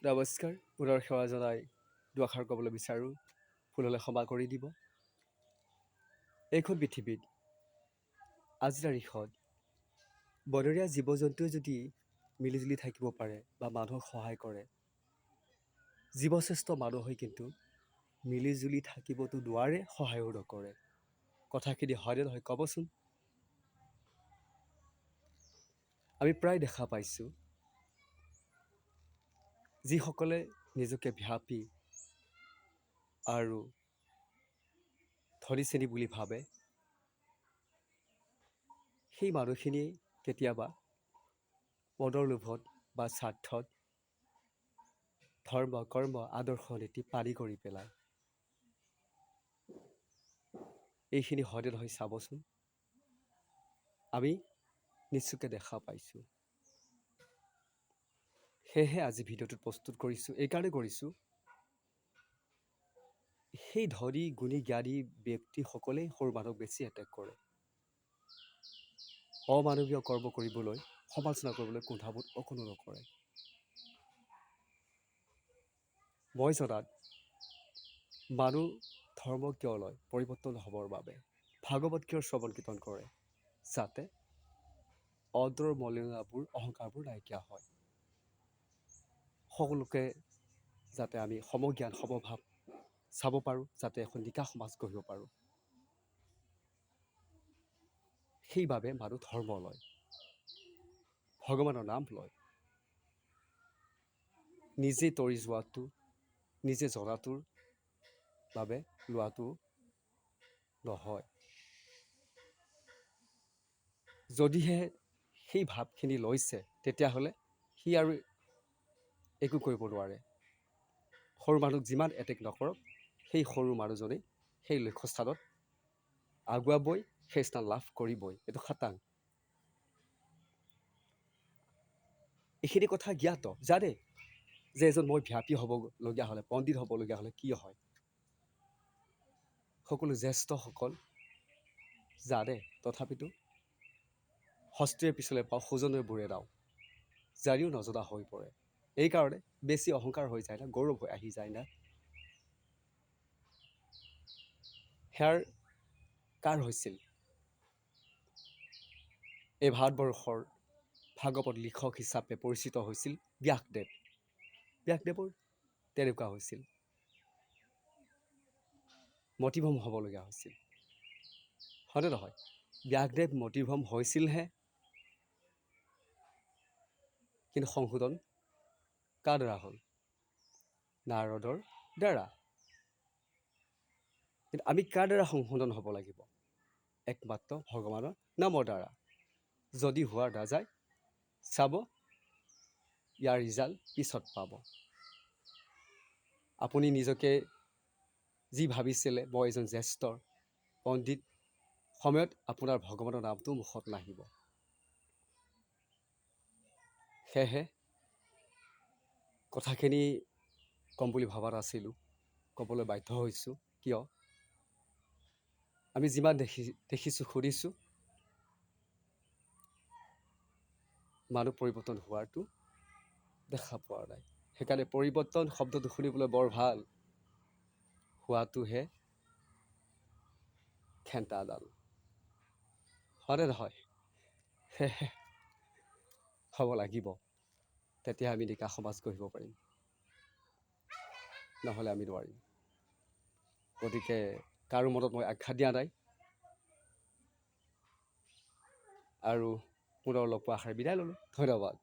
নমস্কাৰ, পুনৰ সেৱা জনাই দুআষাৰ ক'বলৈ বিচাৰোঁ। ভুল হ'লে ক্ষমা কৰি দিব। এইখন পৃথিৱীত আজিৰ তাৰিখত বনৰীয়া জীৱ জন্তুৱে যদি মিলিজুলি থাকিব পাৰে বা মানুহক সহায় কৰে, জীৱশ্ৰেষ্ঠ মানুহে কিন্তু মিলিজুলি থাকিবতো নোৱাৰে, সহায়ো নকৰে। কথাখিনি হয়নে নহয় ক'বচোন? আমি প্ৰায় দেখা পাইছোঁ, যিসকলে নিজকে ভ্যাপী আৰু ধনী শ্ৰেণী বুলি ভাবে, সেই মানুহখিনিয়ে কেতিয়াবা পদৰ লোভত বা স্বাৰ্থত ধৰ্ম, কৰ্ম, আদৰ্শ নীতি পাৰি কৰি পেলায়। এইখিনি হয়নে নহয় চাবচোন। আমি নিশ্চয়কৈ দেখা পাইছোঁ। সেয়েহে আজি ভিডিঅ'টোত প্ৰস্তুত কৰিছোঁ, এইকাৰণে কৰিছোঁ, সেই ধনী গুণী জ্ঞানী ব্যক্তিসকলেই সৰু মানুহক বেছি এটেক কৰে। অমানৱীয় কৰ্ম কৰিবলৈ, সমালোচনা কৰিবলৈ কুণ্ঠাবোধ অকণো নকৰে। মই জনাত মানুহ ধৰ্ম কিয় লয়? পৰিৱৰ্তন হ'বৰ বাবে। ভাগৱত কিয় শ্ৰৱণ কীৰ্তন কৰে? যাতে অন্তৰৰ মলিনতাবোৰ, অহংকাৰবোৰ নাইকিয়া হয়। সকলোকে যাতে আমি সমজ্ঞান, সমভাৱ চাব পাৰোঁ, যাতে এখন নিকা সমাজ গঢ়িব পাৰোঁ। সেইবাবে মানুহ ধৰ্ম লয়, ভগৱানৰ নাম লয়। নিজে তৰি যোৱাটো, নিজে জনাটোৰ বাবে লোৱাটো নহয়। যদিহে সেই ভাৱখিনি লৈছে, তেতিয়াহ'লে সি আৰু একো কৰিব নোৱাৰে। সৰু মানুহক যিমান এটেক নকৰক, সেই সৰু মানুহজনেই সেই লক্ষ্যস্থানত আগুৱাবই, সেই স্থান লাভ কৰিবই। এইটো খাটাং। এইখিনি কথা জ্ঞাত, জানে যে এজন মই ভ্যাপী হ'বলগীয়া হ'লে, পণ্ডিত হ'বলগীয়া হ'লে কি হয়। সকলো জ্যেষ্ঠসকল জানে, তথাপিতো হস্তীৰ পিছলৈ পাওঁ, সুজনে বুৰে নাও, জানিও নজনা হৈ পৰে। এইকাৰণে বেছি অহংকাৰ হৈ যায় না, গৌৰৱ হৈ আহি যায় না। সেয়াৰ কাৰ হৈছিল? এই ভাৰতবৰ্ষৰ ভাগৱত লিখক হিচাপে পৰিচিত হৈছিল ব্যাসদেৱ। ব্যাসদেৱৰ তেনেকুৱা হৈছিল, মতিভ্ৰম হ'বলগীয়া হৈছিল। হয়নে নহয়? ব্যাসদেৱ মতিভ্ৰম হৈছিলহে, কিন্তু সংশোধন কাৰ দ্বাৰা হ'ল? নাৰদৰ দ্বাৰা। কিন্তু আমি কাৰ দ্বাৰা সংশোধন হ'ব লাগিব? একমাত্ৰ ভগৱানৰ নামৰ দ্বাৰা। যদি হোৱা নাযায়, চাব ইয়াৰ ৰিজাল্ট পিছত পাব। আপুনি নিজকে যি ভাবিছিলে, মই এজন জ্যেষ্ঠ পণ্ডিত, সময়ত আপোনাৰ ভগৱানৰ নামটো মুখত নাহিব। সেয়েহে কথাখিনি ক'ম বুলি ভবা নাছিলোঁ, ক'বলৈ বাধ্য হৈছোঁ। কিয়? আমি যিমান দেখিছোঁ, শুনিছোঁ, মানুহ পৰিৱৰ্তন হোৱাটো দেখা পোৱা নাই। সেইকাৰণে পৰিৱৰ্তন শব্দটো শুনিবলৈ বৰ ভাল, হোৱাটোহে খেণ্টাডাল। হয়নে নহয়? সেয়েহে হ'ব লাগিব, তেতিয়া আমি নিকা সমাজ গঢ়িব পাৰিম, নহ'লে আমি নোৱাৰিম। গতিকে কাৰো মনত মই আঘাত দিয়া নাই, আৰু পুনৰ লগ পোৱা আশাৰে বিদায় ল'লোঁ। ধন্যবাদ।